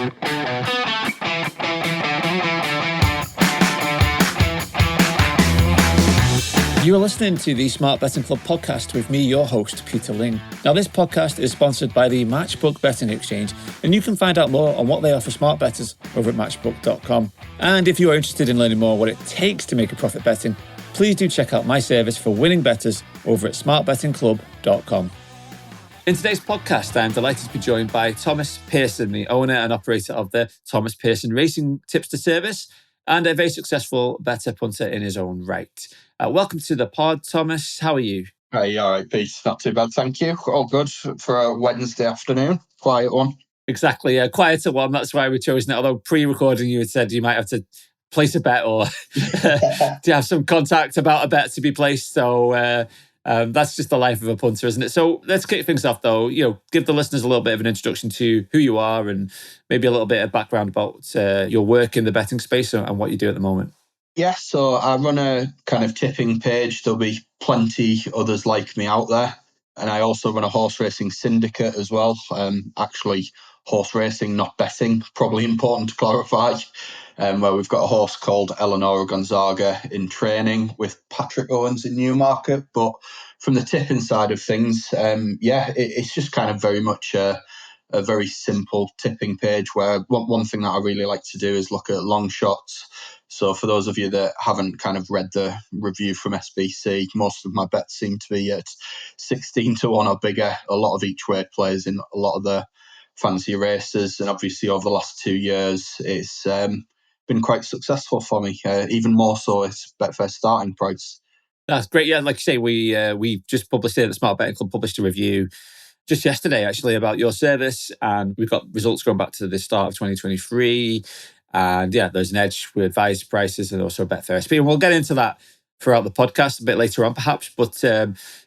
You are listening to the Smart Betting Club podcast with me, your host, Peter Ling. Now, this podcast is sponsored by the Matchbook Betting Exchange, and you can find out more on what they offer smart bettors over at matchbook.com. And if you are interested in learning more what it takes to make a profit betting, please do check out my service for winning bettors over at smartbettingclub.com. In today's podcast, I'm delighted to be joined by Thomas Pearson, the owner and operator of the Thomas Pearson Racing Tipster service, and a very successful better punter in his own right. Welcome to the pod, Thomas. How are you? Hey, all right, Pete. Not too bad, thank you. All good for a Wednesday afternoon. Quiet one. Exactly, a quieter one. That's why we chose it. Although pre-recording, you had said you might have to place a bet or to have some contact about a bet to be placed. So that's just the life of a punter, isn't it? So let's kick things off, though. Give the listeners a little bit of an introduction to who you are and maybe a little bit of background about your work in the betting space and what you do at the moment. Yeah, so I run a kind of tipping page. There'll be plenty others like me out there. And I also run a horse racing syndicate as well. Actually, horse racing, not betting. Probably important to clarify. Where we've got a horse called Eleonora Gonzaga in training with Patrick Owens in Newmarket. But from the tipping side of things, it's just kind of very much a very simple tipping page where one thing that I really like to do is look at long shots. So for those of you that haven't kind of read the review from SBC, most of my bets seem to be at 16-1 or bigger. A lot of each way plays in a lot of the fancy races. And obviously over the last 2 years, it's been quite successful for me. Even more so, it's Betfair starting price. That's great. Yeah, like you say, we just published it at the Smart Betting Club, published a review just yesterday, actually, about your service. And we've got results going back to the start of 2023. And yeah, there's an edge with advised prices and also Betfair SP. And we'll get into that throughout the podcast a bit later on, perhaps. But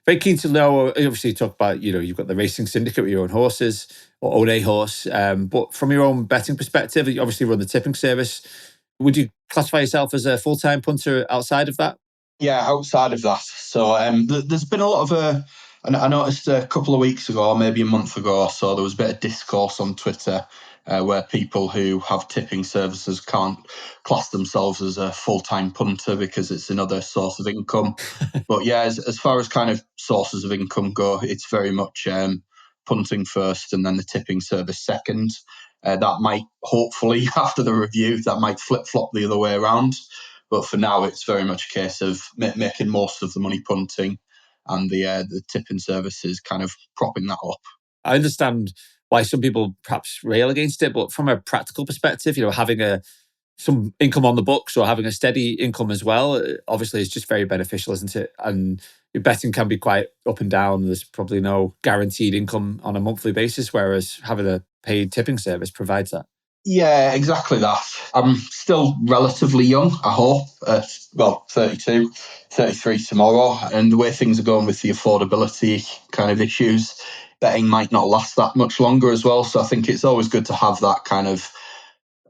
very keen to know, obviously, you talk about, you've got the racing syndicate with your own horses or own a horse. But from your own betting perspective, you obviously run the tipping service. Would you classify yourself as a full-time punter outside of that? Yeah, outside of that. So there's been a lot of and I noticed a couple of weeks ago, or maybe a month ago or so, there was a bit of discourse on Twitter where people who have tipping services can't class themselves as a full-time punter because it's another source of income. But yeah, as far as kind of sources of income go, it's very much punting first and then the tipping service second. That might, hopefully, after the review, that might flip-flop the other way around. But for now, it's very much a case of making most of the money punting and the tipping services kind of propping that up. I understand why some people perhaps rail against it, but from a practical perspective, having some income on the books or having a steady income as well, obviously is just very beneficial, isn't it? And your betting can be quite up and down. There's probably no guaranteed income on a monthly basis, whereas having a paid tipping service provides that. Yeah, exactly that. I'm still relatively young, I hope. 32, 33 tomorrow. And the way things are going with the affordability kind of issues, betting might not last that much longer as well. So I think it's always good to have that kind of,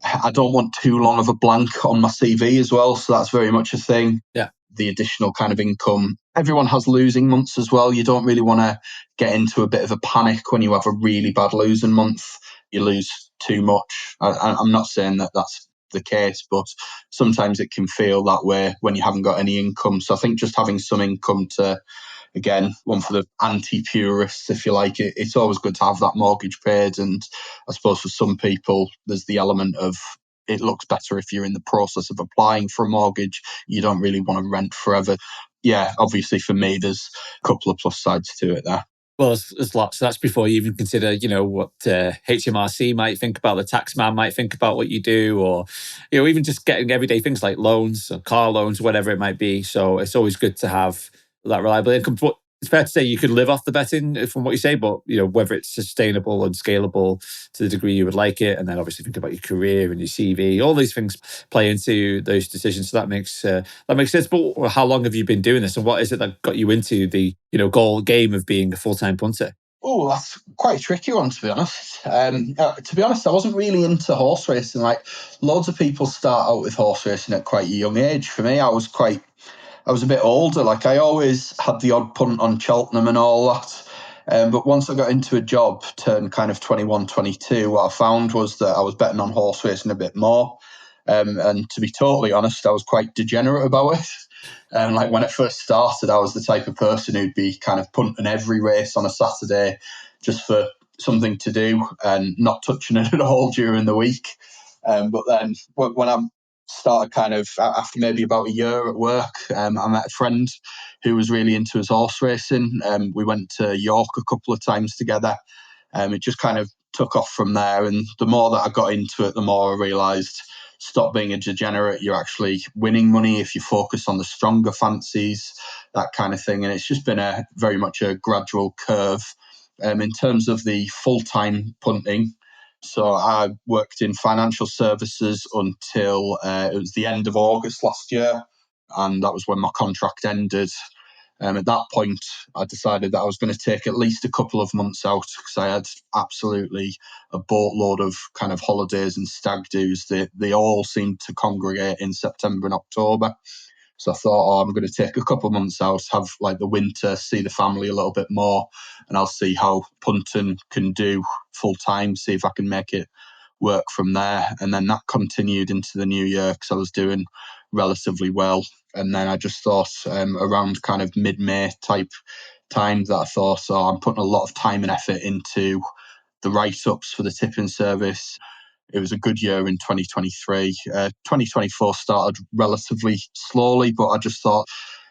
I don't want too long of a blank on my CV as well. So that's very much a thing. Yeah. The additional kind of income. Everyone has losing months as well. You don't really want to get into a bit of a panic when you have a really bad losing month. You lose too much. I'm not saying that that's the case, but sometimes it can feel that way when you haven't got any income. So I think just having some income to, again, one for the anti-purists, if you like, it's always good to have that mortgage paid. And I suppose for some people, there's the element of it looks better if you're in the process of applying for a mortgage. You don't really want to rent forever. Yeah, obviously for me, there's a couple of plus sides to it there. Well, there's lots. So that's before you even consider, what HMRC might think about, the tax man might think about what you do, or, even just getting everyday things like loans, or car loans, whatever it might be. So it's always good to have that reliable income. But it's fair to say you could live off the betting from what you say, but, whether it's sustainable and scalable to the degree you would like it. And then obviously think about your career and your CV, all these things play into those decisions. So that makes sense. But how long have you been doing this? And what is it that got you into the, goal game of being a full-time punter? Oh, that's quite a tricky one, to be honest. To be honest, I wasn't really into horse racing. Like, loads of people start out with horse racing at quite a young age. For me, I was a bit older. Like, I always had the odd punt on Cheltenham and all that. But once I got into a job, turned kind of 21, 22, what I found was that I was betting on horse racing a bit more. And to be totally honest, I was quite degenerate about it. Like when it first started, I was the type of person who'd be kind of punting every race on a Saturday just for something to do and not touching it at all during the week. But then when I started kind of after maybe about a year at work, I met a friend who was really into his horse racing. We went to York a couple of times together. It just kind of took off from there. And the more that I got into it, the more I realised stop being a degenerate. You're actually winning money if you focus on the stronger fancies, that kind of thing. And it's just been a very much a gradual curve. In terms of the full-time punting, so I worked in financial services until it was the end of August last year, and that was when my contract ended. At that point, I decided that I was going to take at least a couple of months out because I had absolutely a boatload of kind of holidays and stag do's. They all seemed to congregate in September and October. So I thought, I'm going to take a couple of months out, have like the winter, see the family a little bit more, and I'll see how punting can do full time, see if I can make it work from there. And then that continued into the new year because I was doing relatively well. And then I just thought around kind of mid-May type time that I thought, I'm putting a lot of time and effort into the write-ups for the tipping service. It was a good year in 2023. 2024 started relatively slowly, but I just thought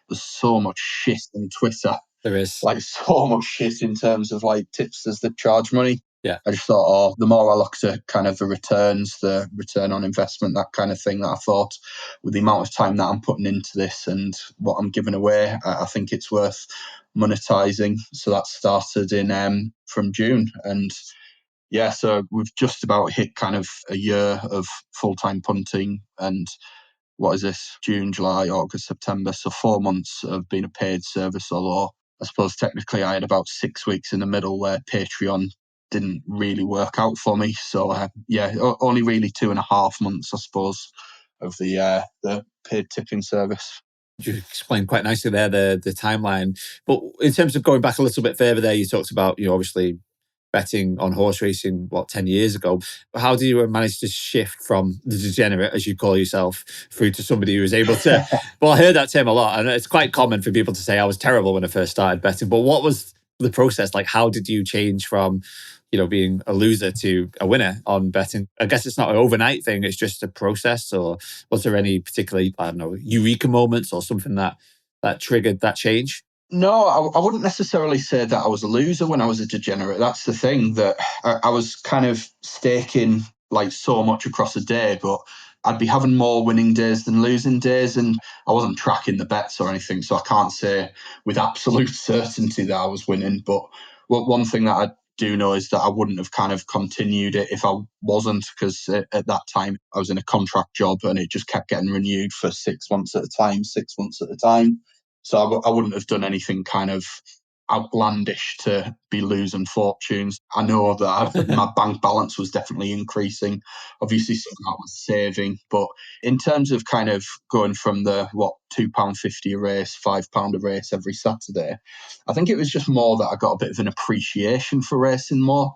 there's so much shit on Twitter. There is. Like so much shit in terms of like tipsters that charge money. Yeah. I just thought, the more I looked at kind of the returns, the return on investment, that kind of thing, that I thought with the amount of time that I'm putting into this and what I'm giving away, I think it's worth monetizing. So that started in from June. And yeah, so we've just about hit kind of a year of full-time punting, and what is this? June, July, August, September. So 4 months of being a paid service, although I suppose technically I had about 6 weeks in the middle where Patreon didn't really work out for me. So only really 2.5 months, I suppose, of the paid tipping service. You explained quite nicely there the timeline. But in terms of going back a little bit further there, you talked about, obviously betting on horse racing, 10 years ago. How do you manage to shift from the degenerate, as you call yourself, through to somebody who is able to... Well, I heard that term a lot, and it's quite common for people to say I was terrible when I first started betting. But what was the process like? How did you change from, being a loser to a winner on betting? I guess it's not an overnight thing, it's just a process. Or was there any particular, eureka moments or something that triggered that change? No, I wouldn't necessarily say that I was a loser when I was a degenerate. That's the thing, that I was kind of staking like so much across a day, but I'd be having more winning days than losing days, and I wasn't tracking the bets or anything, so I can't say with absolute certainty that I was winning. But one thing that I do know is that I wouldn't have kind of continued it if I wasn't, because at that time I was in a contract job and it just kept getting renewed for 6 months at a time, 6 months at a time. So I wouldn't have done anything kind of outlandish to be losing fortunes. I know that my bank balance was definitely increasing. Obviously, some of that was saving. But in terms of kind of going from the, £2.50 a race, £5 a race every Saturday, I think it was just more that I got a bit of an appreciation for racing more.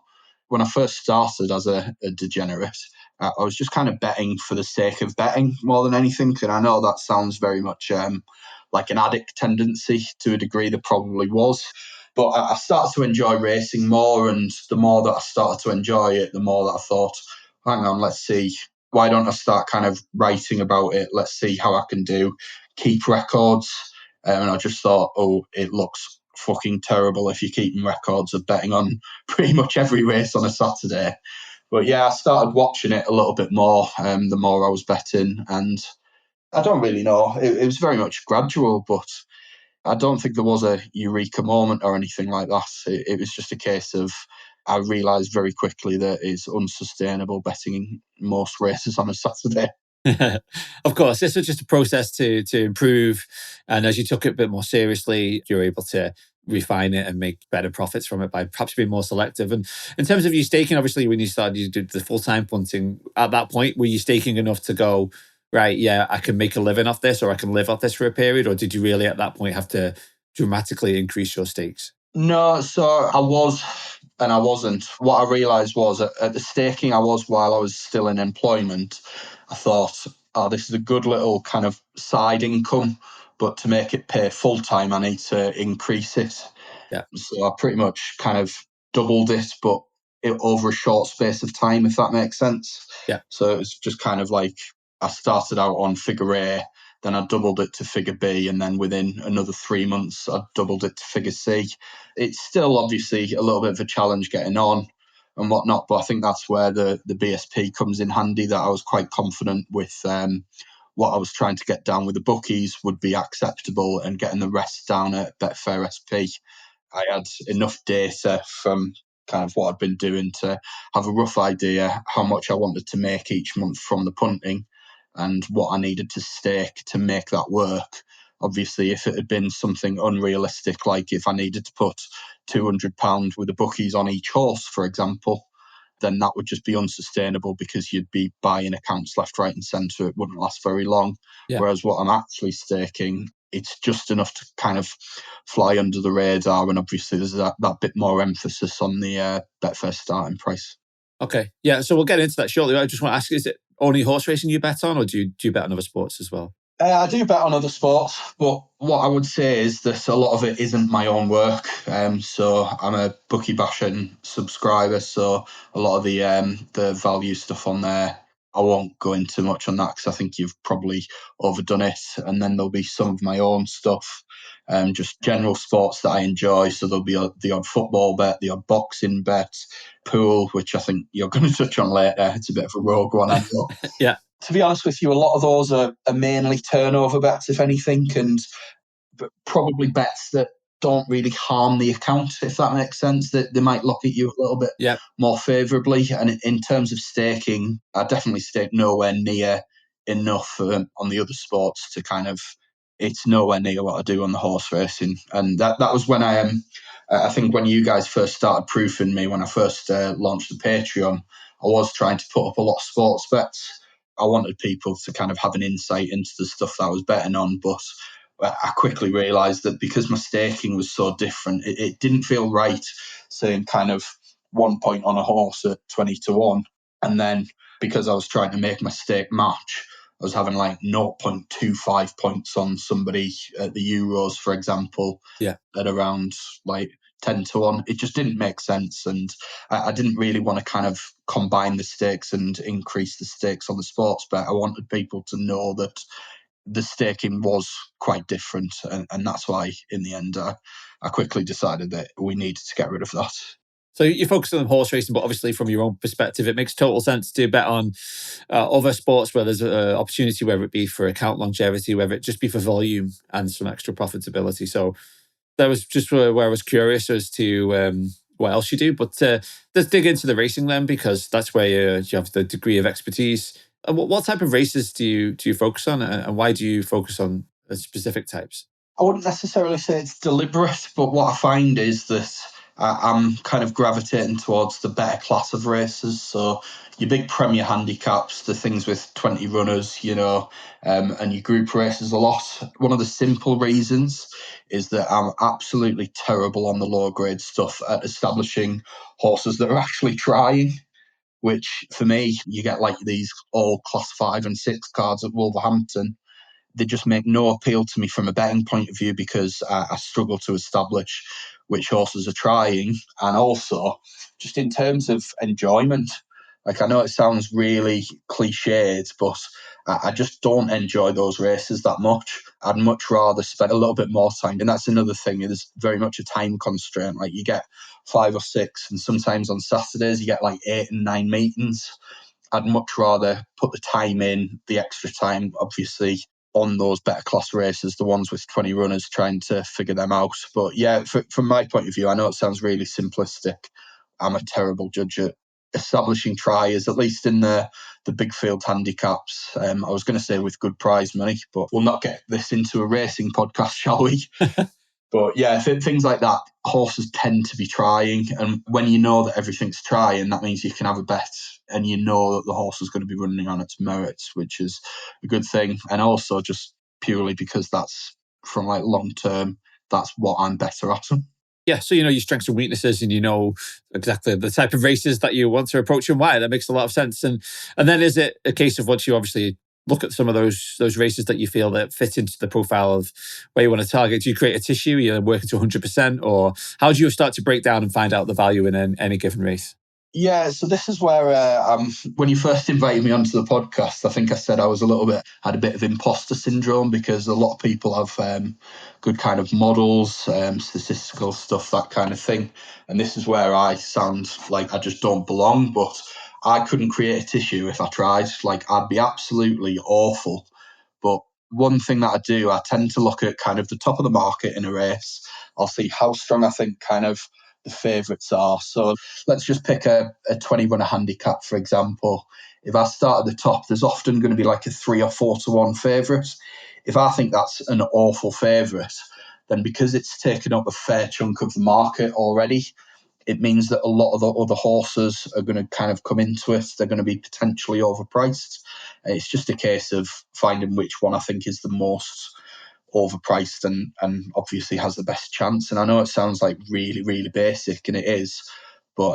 When I first started as a degenerate, I was just kind of betting for the sake of betting more than anything. And I know that sounds very much like an addict tendency to a degree. There probably was. But I started to enjoy racing more, and the more that I started to enjoy it, the more that I thought, hang on, let's see, why don't I start kind of writing about it? Let's see how I can keep records. And I just thought, it looks fucking terrible if you're keeping records of betting on pretty much every race on a Saturday. But yeah, I started watching it a little bit more the more I was betting, and I don't really know. It was very much gradual, but I don't think there was a eureka moment or anything like that. It was just a case of I realised very quickly that it's unsustainable betting most races on a Saturday. Of course, this was just a process to improve. And as you took it a bit more seriously, you're able to refine it and make better profits from it by perhaps being more selective. And in terms of you staking, obviously, when you started, you did the full-time punting. At that point, were you staking enough to go, right, yeah, I can make a living off this, or I can live off this for a period? Or did you really at that point have to dramatically increase your stakes? No, so I was and I wasn't. What I realised was at the staking I was while I was still in employment, I thought, oh, this is a good little kind of side income, but to make it pay full time, I need to increase it. Yeah. So I pretty much kind of doubled it, but over a short space of time, if that makes sense. Yeah. So it was just kind of like I started out on figure A, then I doubled it to figure B, and then within another 3 months, I doubled it to figure C. It's still obviously a little bit of a challenge getting on and whatnot, but I think that's where the BSP comes in handy, that I was quite confident with what I was trying to get down with the bookies would be acceptable, and getting the rest down at Betfair SP. I had enough data from kind of what I'd been doing to have a rough idea how much I wanted to make each month from the punting and what I needed to stake to make that work. Obviously, if it had been something unrealistic, like if I needed to put £200 with the bookies on each horse, for example, then that would just be unsustainable because you'd be buying accounts left, right, and centre. It wouldn't last very long. Yeah. Whereas what I'm actually staking, it's just enough to kind of fly under the radar. And obviously, there's that bit more emphasis on the Betfair starting price. Okay. Yeah. So we'll get into that shortly. I just want to ask, is it only horse racing you bet on, or do you bet on other sports as well? I do bet on other sports, but what I would say is that a lot of it isn't my own work. So I'm a Bookie Bashing subscriber, so a lot of the value stuff on there, I won't go into much on that because I think you've probably overdone it. And then there'll be some of my own stuff, just general sports that I enjoy. So there'll be the odd football bet, the odd boxing bet, pool, which I think you're going to touch on later. It's a bit of a rogue one, I know. Yeah. To be honest with you, a lot of those are mainly turnover bets, if anything, and probably bets that don't really harm the account, if that makes sense. That they might look at you a little bit Yeah. more favourably. And in terms of staking, I definitely stake nowhere near enough on the other sports to kind of. It's nowhere near what I do on the horse racing, and that was when I think when you guys first started proofing me, when I first launched the Patreon, I was trying to put up a lot of sports bets. I wanted people to kind of have an insight into the stuff that I was betting on, but I quickly realised that because my staking was so different, it didn't feel right saying kind of 1 point on a horse at 20-1. And then because I was trying to make my stake match, I was having like 0.25 points on somebody at the Euros, for example, Yeah. at around like 10-1. It just didn't make sense. And I didn't really want to kind of combine the stakes and increase the stakes on the sports bet. I wanted people to know that the staking was quite different. And that's why, in the end, I quickly decided that we needed to get rid of that. So you focus on horse racing, but obviously from your own perspective, it makes total sense to bet on other sports where there's an opportunity, whether it be for account longevity, whether it just be for volume and some extra profitability. So that was just where I was curious as to what else you do. But let's dig into the racing then, because that's where you have the degree of expertise. And what type of races do you focus on, and why do you focus on specific types? I wouldn't necessarily say it's deliberate, but what I find is that I'm kind of gravitating towards the better class of races. So your big Premier handicaps, the things with 20 runners, and your group races a lot. One of the simple reasons is that I'm absolutely terrible on the low grade stuff at establishing horses that are actually trying. Which for me, you get like these all class 5 and 6 cards at Wolverhampton. They just make no appeal to me from a betting point of view because I struggle to establish which horses are trying. And also, just in terms of enjoyment, like I know it sounds really cliched, but I just don't enjoy those races that much. I'd much rather spend a little bit more time. And that's another thing, there's very much a time constraint. Like you get 5 or 6, and sometimes on Saturdays you get like 8 and 9 meetings. I'd much rather put the time in, the extra time, obviously, on those better class races, the ones with 20 runners, trying to figure them out. But yeah, from my point of view, I know it sounds really simplistic. I'm a terrible judge at establishing triers, at least in the big field handicaps. I was going to say with good prize money, but we'll not get this into a racing podcast, shall we? But yeah, things like that, horses tend to be trying. And when you know that everything's trying, that means you can have a bet and you know that the horse is going to be running on its merits, which is a good thing. And also just purely because that's from like long term, that's what I'm better at. Yeah, so you know your strengths and weaknesses, and you know exactly the type of races that you want to approach and why. That makes a lot of sense. And then is it a case of once you obviously look at some of those races that you feel that fit into the profile of where you want to target? Do you create a tissue? You're working to 100%, or how do you start to break down and find out the value in any given race? Yeah, so this is where when you first invited me onto the podcast, I think I said I was had a bit of imposter syndrome, because a lot of people have good kind of models, statistical stuff, that kind of thing. And this is where I sound like I just don't belong, but I couldn't create a tissue if I tried. Like, I'd be absolutely awful. But one thing that I do, I tend to look at kind of the top of the market in a race. I'll see how strong I think kind of the favourites are. So let's just pick a 20 runner handicap, for example. If I start at the top, there's often going to be like a 3 or 4 to 1 favourite. If I think that's an awful favourite, then because it's taken up a fair chunk of the market already, it means that a lot of the other horses are going to kind of come into it. They're going to be potentially overpriced. It's just a case of finding which one I think is the most overpriced and obviously has the best chance. And I know it sounds like really, really basic, and it is, but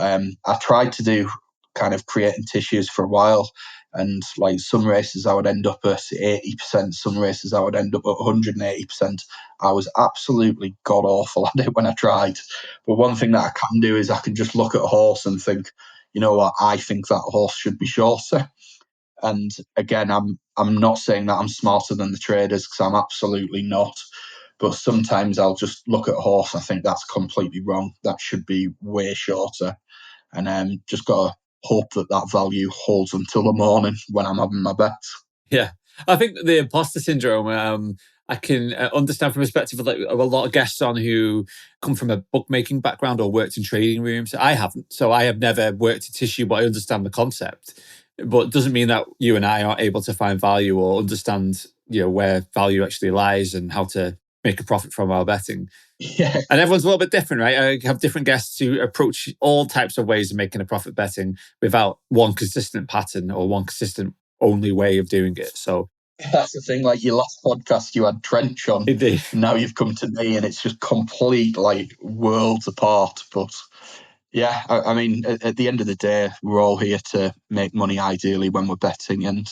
I tried to do kind of creating tissues for a while, and like some races I would end up at 80%, some races I would end up at 180%. I was absolutely god awful at it when I tried. But one thing that I can do is I can just look at a horse and think, you know what, I think that horse should be shorter. And again, I'm not saying that I'm smarter than the traders, because I'm absolutely not. But sometimes I'll just look at a horse and I think that's completely wrong. That should be way shorter. And just got to hope that that value holds until the morning when I'm having my bets. Yeah, I think the imposter syndrome, I can understand from a perspective of like a lot of guests on who come from a bookmaking background or worked in trading rooms. I haven't, so I have never worked in tissue, but I understand the concept. But it doesn't mean that you and I aren't able to find value or understand, you know, where value actually lies and how to make a profit from our betting. Yeah. And everyone's a little bit different, right? I have different guests who approach all types of ways of making a profit betting without one consistent pattern or one consistent only way of doing it. So That's the thing. Like, your last podcast, you had Trench on. indeed. Now you've come to me, and it's just complete, like, worlds apart. But yeah, I mean, at the end of the day, we're all here to make money, ideally, when we're betting. And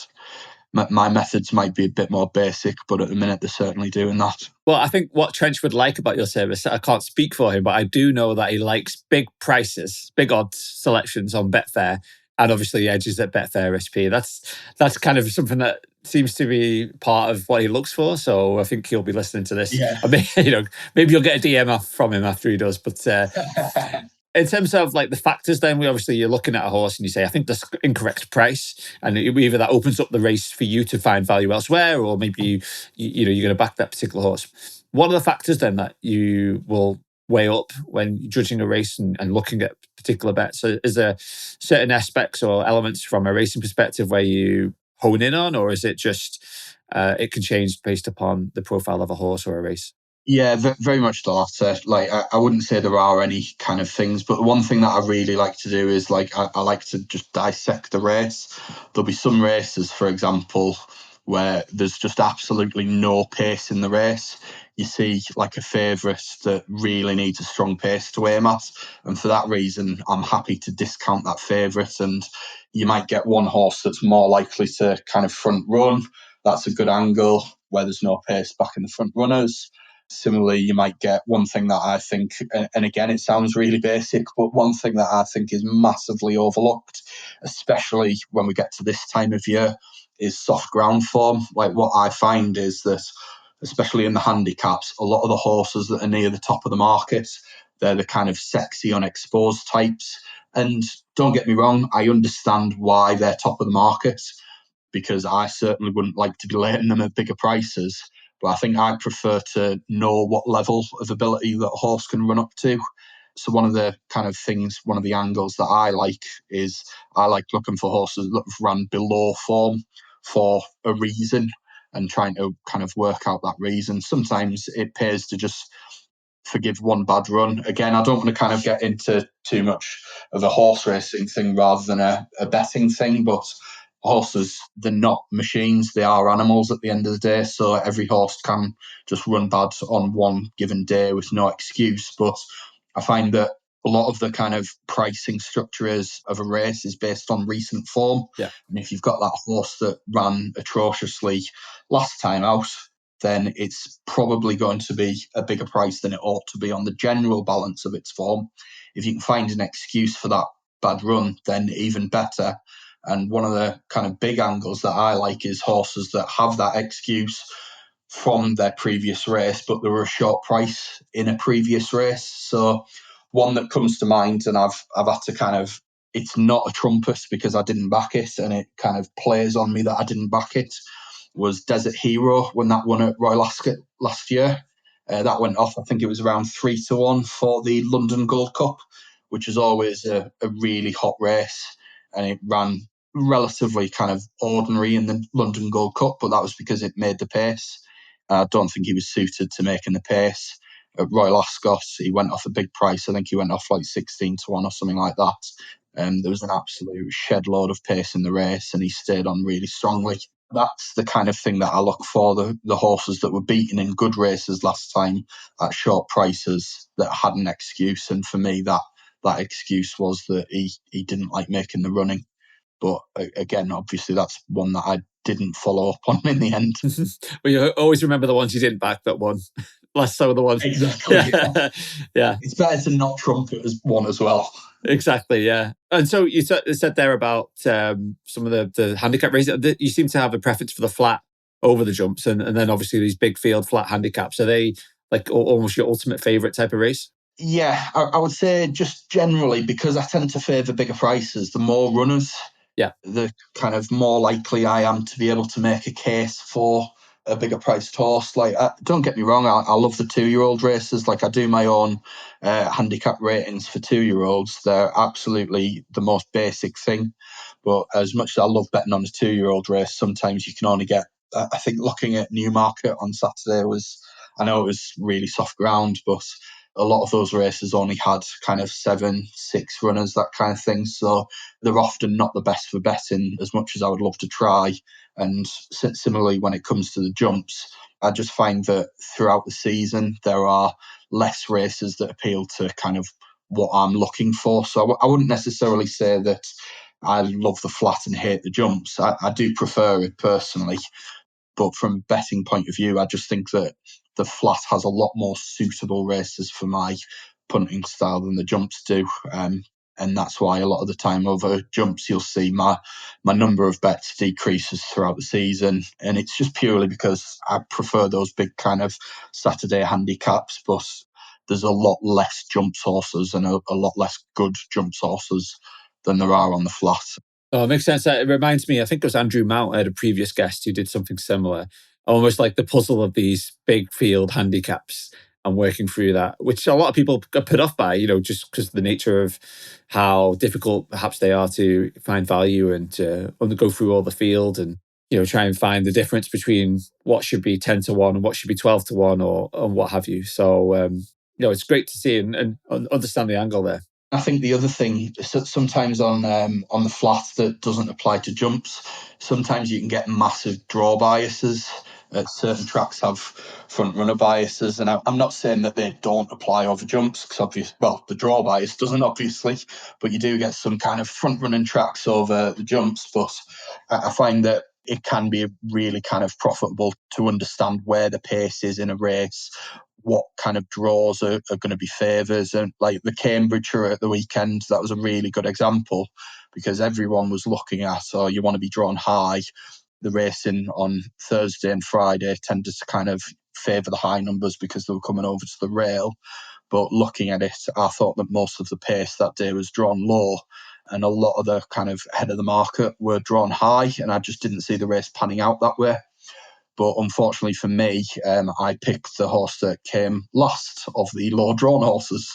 my methods might be a bit more basic, but at the minute they're certainly doing that. Well, I think what Trench would like about your service, I can't speak for him, but I do know that he likes big prices, big odds selections on Betfair, and obviously edges at Betfair SP. That's kind of something that seems to be part of what he looks for. So I think he'll be listening to this. Yeah. I mean, you know, maybe you'll get a DM off from him after he does. But in terms of like the factors, then you're looking at a horse and you say, I think that's incorrect price, and either that opens up the race for you to find value elsewhere, or maybe you're going to back that particular horse. What are the factors then that you will weigh up when judging a race and looking at particular bets? So is there certain aspects or elements from a racing perspective where you hone in on, or is it just it can change based upon the profile of a horse or a race? Yeah, very much the latter. Like, I wouldn't say there are any kind of things, but one thing that I really like to do is, like, I like to just dissect the race. There'll be some races, for example, where there's just absolutely no pace in the race. You see, like, a favourite that really needs a strong pace to aim at, and for that reason, I'm happy to discount that favourite. And you might get one horse that's more likely to kind of front run. That's a good angle where there's no pace back in the front runners. Similarly, you might get one thing that I think, and again, it sounds really basic, but one thing that I think is massively overlooked, especially when we get to this time of year, is soft ground form. Like, what I find is that, especially in the handicaps, a lot of the horses that are near the top of the market, they're the kind of sexy, unexposed types. And don't get me wrong, I understand why they're top of the market, because I certainly wouldn't like to be laying them at bigger prices. But I think I prefer to know what level of ability that a horse can run up to. So one of the kind of things, one of the angles that I like is I like looking for horses that have run below form for a reason, and trying to kind of work out that reason. Sometimes it pays to just forgive one bad run. Again, I don't want to kind of get into too much of a horse racing thing rather than a betting thing, but horses, they're not machines, they are animals at the end of the day. So every horse can just run bad on one given day with no excuse. But I find that a lot of the kind of pricing structure of a race is based on recent form. Yeah. And if you've got that horse that ran atrociously last time out, then it's probably going to be a bigger price than it ought to be on the general balance of its form. If you can find an excuse for that bad run, then even better. And one of the kind of big angles that I like is horses that have that excuse from their previous race, but they were a short price in a previous race. So one that comes to mind, and I've had to kind of, it's not a trumpet because I didn't back it, and it kind of plays on me that I didn't back it, was Desert Hero when that won at Royal Ascot last year. That went off, I think it was around 3-1 for the London Gold Cup, which is always a really hot race. And it ran relatively kind of ordinary in the London Gold Cup, but that was because it made the pace. I don't think he was suited to making the pace. At Royal Ascot, he went off a big price. I think he went off like 16-1 or something like that. There was an absolute shed load of pace in the race, and he stayed on really strongly. That's the kind of thing that I look for, the horses that were beaten in good races last time at short prices that had an excuse. And for me, that excuse was that he didn't like making the running. But again, obviously, that's one that I didn't follow up on in the end. Well, you always remember the ones you didn't back that won. Less so the ones. Exactly. Yeah. It's better to not trump it as one as well. Exactly, yeah. And so you said there about some of the handicap races. You seem to have a preference for the flat over the jumps, and then obviously these big field flat handicaps. Are they like almost your ultimate favourite type of race? Yeah, I would say just generally, because I tend to favour bigger prices, the more runners, the kind of more likely I am to be able to make a case for a bigger priced horse. Like, don't get me wrong, I love the 2-year-old races. Like, I do my own handicap ratings for 2-year-olds. They're absolutely the most basic thing. But as much as I love betting on a 2-year-old race, sometimes you can only get, I think looking at Newmarket on Saturday I know it was really soft ground, but a lot of those races only had kind of 7-6 runners, that kind of thing. So they're often not the best for betting, as much as I would love to try. And similarly, when it comes to the jumps, I just find that throughout the season, there are less races that appeal to kind of what I'm looking for. So I wouldn't necessarily say that I love the flat and hate the jumps. I do prefer it personally. But from a betting point of view, I just think that the flat has a lot more suitable races for my punting style than the jumps do. And that's why a lot of the time over jumps, you'll see my number of bets decreases throughout the season. And it's just purely because I prefer those big kind of Saturday handicaps. But there's a lot less jumps horses and a lot less good jumps horses than there are on the flat. Oh, it makes sense. It reminds me, I think it was Andrew Mount, I had a previous guest who did something similar. Almost like the puzzle of these big field handicaps and working through that, which a lot of people got put off by, just because of the nature of how difficult perhaps they are to find value and to go through all the field and, try and find the difference between what should be 10-1 and what should be 12-1 or what have you. So, it's great to see and understand the angle there. I think the other thing, sometimes on the flat that doesn't apply to jumps, sometimes you can get massive draw biases. Certain tracks have front runner biases, and I'm not saying that they don't apply over jumps, because the draw bias doesn't obviously, but you do get some kind of front running tracks over the jumps. But I find that it can be really kind of profitable to understand where the pace is in a race, what kind of draws are going to be favours. And like the Cambridgeshire at the weekend, that was a really good example, because everyone was looking at, you want to be drawn high. The racing on Thursday and Friday tended to kind of favour the high numbers because they were coming over to the rail. But looking at it, I thought that most of the pace that day was drawn low, and a lot of the kind of head of the market were drawn high, and I just didn't see the race panning out that way. But unfortunately for me, I picked the horse that came last of the low-drawn horses.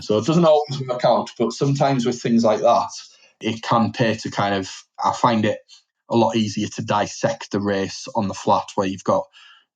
So it doesn't always work out. But sometimes with things like that, it can pay to kind of, I find it a lot easier to dissect the race on the flat where you've got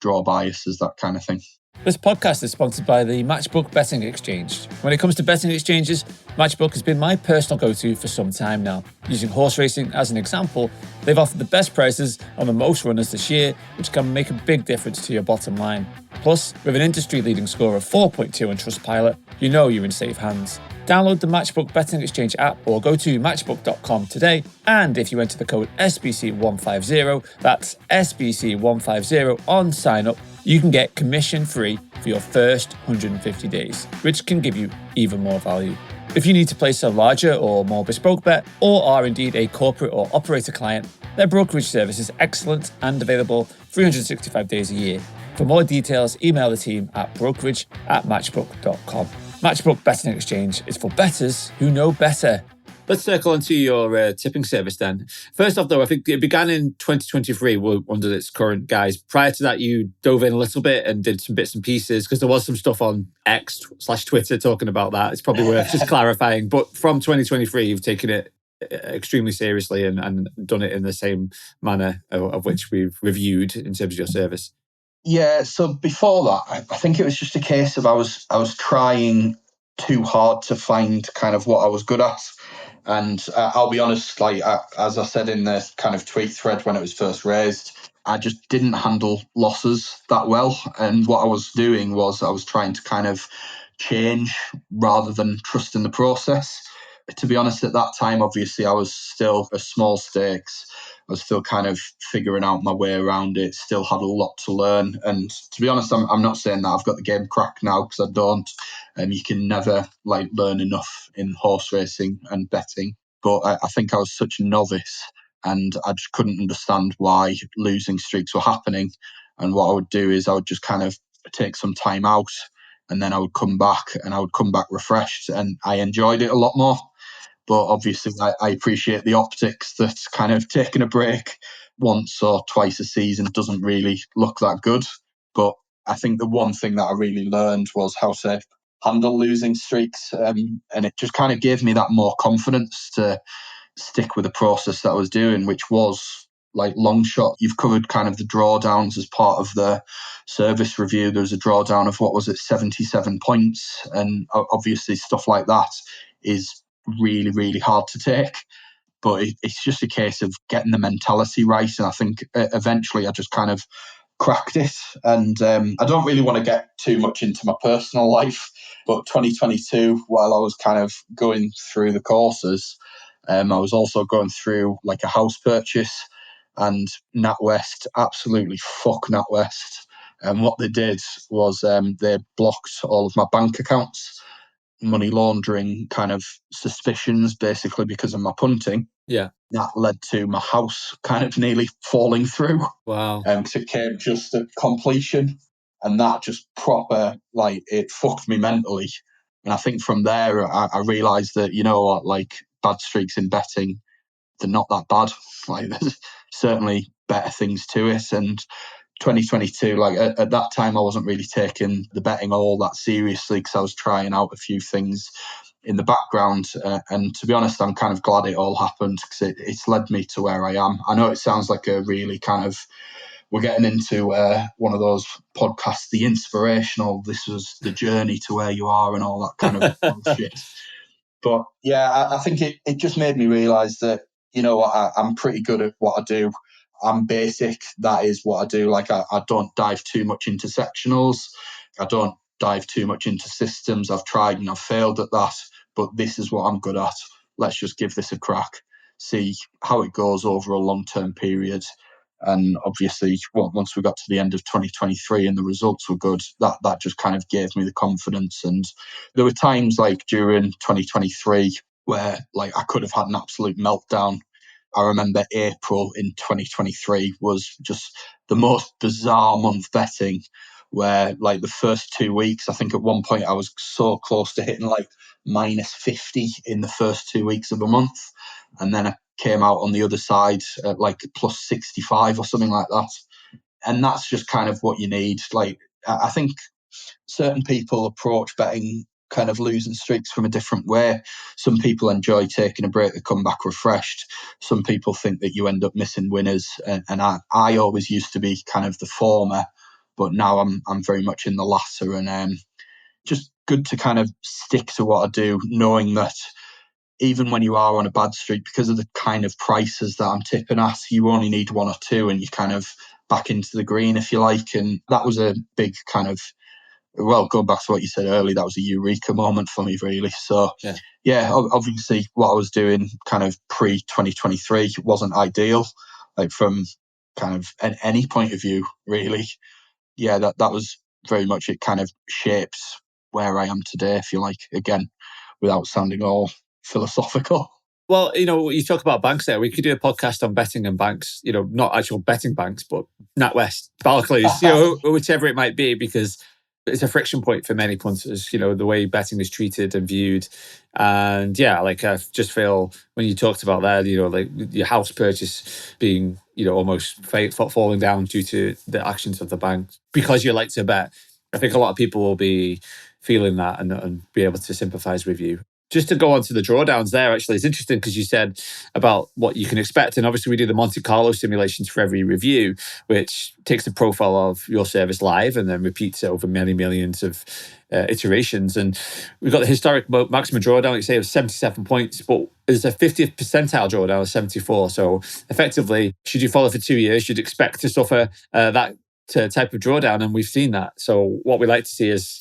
draw biases, that kind of thing. This podcast is sponsored by the Matchbook Betting Exchange. When it comes to betting exchanges, Matchbook has been my personal go-to for some time now. Using horse racing as an example, they've offered the best prices on the most runners this year, which can make a big difference to your bottom line. Plus, with an industry-leading score of 4.2 on Trustpilot, you know you're in safe hands. Download the Matchbook Betting Exchange app or go to matchbook.com today. And if you enter the code SBC150, that's SBC150 on sign up, you can get commission free for your first 150 days, which can give you even more value. If you need to place a larger or more bespoke bet, or are indeed a corporate or operator client, their brokerage service is excellent and available 365 days a year. For more details, email the team at brokerage@matchbook.com. Matchbook Betting Exchange is for bettors who know better. Let's circle onto your tipping service then. First off, though, I think it began in 2023 under its current guise. Prior to that, you dove in a little bit and did some bits and pieces because there was some stuff on X/Twitter talking about that. It's probably worth just clarifying. But from 2023, you've taken it extremely seriously and done it in the same manner of which we've reviewed in terms of your service. Yeah, so before that, I think it was just a case of I was trying too hard to find kind of what I was good at. And I'll be honest, as I said in the kind of tweet thread when it was first raised, I just didn't handle losses that well. And what I was doing was I was trying to kind of change rather than trust in the process. To be honest, at that time, obviously, I was still a small stakes. I was still kind of figuring out my way around it, still had a lot to learn. And to be honest, I'm not saying that I've got the game cracked now, because I don't. You can never learn enough in horse racing and betting. But I think I was such a novice and I just couldn't understand why losing streaks were happening. And what I would do is I would just kind of take some time out and then I would come back and I would come back refreshed, and I enjoyed it a lot more. But obviously, I appreciate the optics that kind of taking a break once or twice a season doesn't really look that good. But I think the one thing that I really learned was how to handle losing streaks. And it just kind of gave me that more confidence to stick with the process that I was doing, which was long shot. You've covered kind of the drawdowns as part of the service review. There was a drawdown of 77 points. And obviously stuff like that is really, really hard to take. But it's just a case of getting the mentality right. And I think eventually I just kind of cracked it. And I don't really want to get too much into my personal life, but 2022, while I was kind of going through the courses, I was also going through a house purchase, and NatWest, absolutely fuck NatWest. And what they did was they blocked all of my bank accounts, money laundering kind of suspicions, basically because of my punting. Yeah. That led to my house kind of nearly falling through. Wow. Because it came just at completion, and that just proper, it fucked me mentally. And I think from there, I realised that, you know what, bad streaks in betting, they're not that bad. There's certainly better things to it. And 2022, at that time, I wasn't really taking the betting all that seriously because I was trying out a few things in the background. And to be honest, I'm kind of glad it all happened because it's led me to where I am. I know it sounds like a really kind of, we're getting into one of those podcasts, the inspirational, this was the journey to where you are and all that kind of bullshit. But yeah, I think it just made me realise that, you know what, I'm pretty good at what I do. I'm basic. That is what I do. I don't dive too much into sectionals. I don't dive too much into systems. I've tried and I've failed at that, but this is what I'm good at. Let's just give this a crack, see how it goes over a long-term period. And obviously, once we got to the end of 2023 and the results were good, that just kind of gave me the confidence. And there were times during 2023 where I could have had an absolute meltdown. I remember April in 2023 was just the most bizarre month betting, where the first 2 weeks, I think at one point I was so close to hitting minus 50 in the first 2 weeks of a month. And then I came out on the other side at plus 65 or something like that. And that's just kind of what you need. I think certain people approach betting kind of losing streaks from a different way. Some people enjoy taking a break to come back refreshed. Some people think that you end up missing winners. And I always used to be kind of the former, but now I'm very much in the latter. And just good to kind of stick to what I do, knowing that even when you are on a bad streak, because of the kind of prices that I'm tipping at, you only need one or two and you kind of back into the green, if you like. And that was a big kind of well, going back to what you said earlier, that was a eureka moment for me, really. So, yeah, obviously what I was doing kind of pre-2023 wasn't ideal, like from kind of any point of view, really. Yeah, that was very much, it kind of shapes where I am today, if you like, again, without sounding all philosophical. Well, you talk about banks there. We could do a podcast on betting and banks, not actual betting banks, but NatWest, Barclays, whichever it might be, because it's a friction point for many punters, the way betting is treated and viewed. And yeah, like I just feel when you talked about that, like your house purchase being, almost falling down due to the actions of the bank because you like to bet. I think a lot of people will be feeling that and be able to sympathize with you. Just to go on to the drawdowns there, actually, it's interesting because you said about what you can expect. And obviously, we do the Monte Carlo simulations for every review, which takes the profile of your service live and then repeats it over many millions of iterations. And we've got the historic maximum drawdown, like you say, of 77 points, but there's a 50th percentile drawdown of 74. So effectively, should you follow for 2 years, you'd expect to suffer that type of drawdown, and we've seen that. So what we like to see is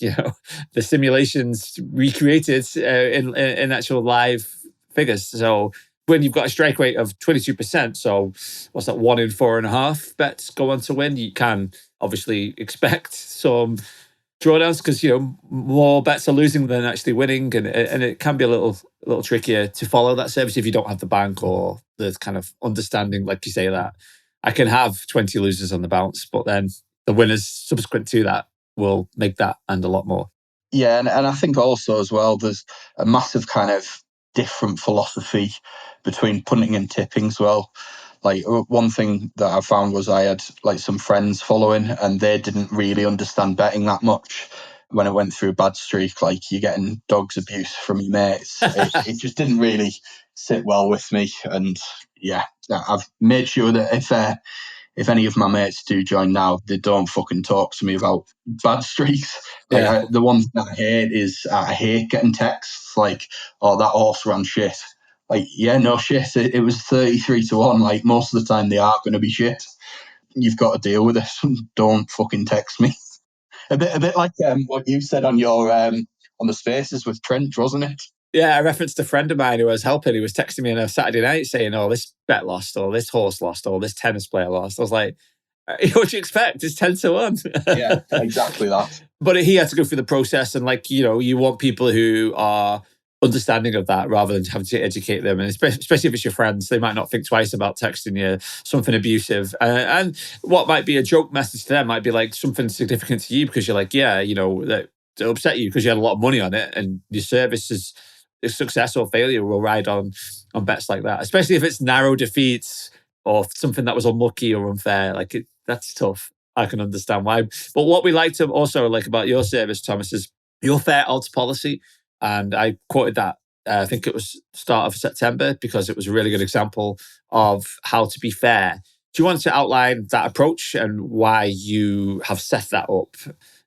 the simulations recreated in actual live figures. So when you've got a strike rate of 22%, so what's that, 1 in 4.5 bets go on to win, you can obviously expect some drawdowns because more bets are losing than actually winning, and it can be a little trickier to follow that service if you don't have the bank or the kind of understanding, like you say, that I can have 20 losers on the bounce, but then the winners subsequent to that will make that and a lot more. Yeah, and I think also as well, there's a massive kind of different philosophy between punting and tipping as well. Like one thing that I found was I had like some friends following and they didn't really understand betting that much. When I went through a bad streak, like you're getting dog's abuse from your mates, it just didn't really sit well with me. And yeah, I've made sure that if any of my mates do join now, they don't fucking talk to me about bad streaks. Like the one thing I hate is I hate getting texts like, "Oh, that horse ran shit." Like, yeah, no shit. It was 33-1. Like most of the time, they are going to be shit. You've got to deal with it. Don't fucking text me. A bit like what you said on your on the spaces with Trent, wasn't it? Yeah, I referenced a friend of mine who I was helping. He was texting me on a Saturday night saying, "Oh, this bet lost, or this horse lost, or this tennis player lost." I was like, "What do you expect? It's 10-1." Yeah, exactly that. But he had to go through the process, and you want people who are understanding of that rather than having to educate them. And especially if it's your friends, they might not think twice about texting you something abusive. And what might be a joke message to them might be like something significant to you because you're like, yeah, that to upset you because you had a lot of money on it and your service is success or failure will ride on bets like that, especially if it's narrow defeats or something that was unlucky or unfair. That's tough. I can understand why. But what we like to also like about your service, Thomas, is your fair odds policy. And I quoted that, I think it was start of September, because it was a really good example of how to be fair. Do you want to outline that approach and why you have set that up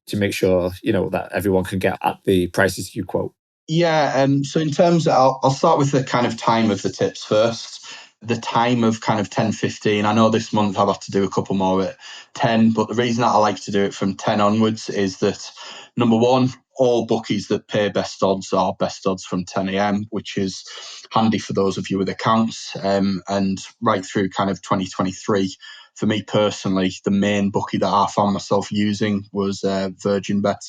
to make sure, that everyone can get at the prices you quote? Yeah, so in terms of, I'll start with the kind of time of the tips first. The time of kind of 10:15. I know this month I've had to do a couple more at 10, but the reason that I like to do it from 10 onwards is that, number one, all bookies that pay best odds are best odds from 10 a.m., which is handy for those of you with accounts. And right through kind of 2023, for me personally, the main bookie that I found myself using was Virgin Bet,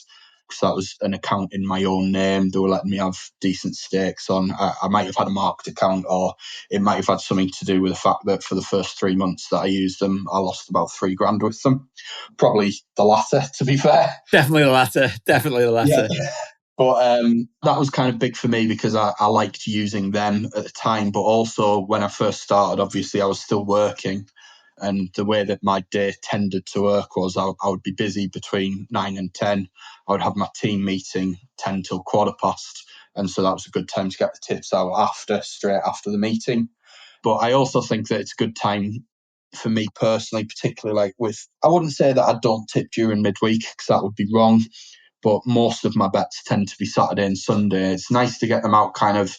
because that was an account in my own name. They were letting me have decent stakes on. I might have had a marked account, or it might have had something to do with the fact that for the first 3 months that I used them, I lost about $3,000 with them. Probably the latter, to be fair. Definitely the latter. Definitely the latter. Yeah. But that was kind of big for me because I liked using them at the time. But also when I first started, obviously I was still working. And the way that my day tended to work was I would be busy between 9 and 10. I would have my team meeting 10 till 15:15. And so that was a good time to get the tips out straight after the meeting. But I also think that it's a good time for me personally, particularly I wouldn't say that I don't tip during midweek because that would be wrong. But most of my bets tend to be Saturday and Sunday. It's nice to get them out kind of.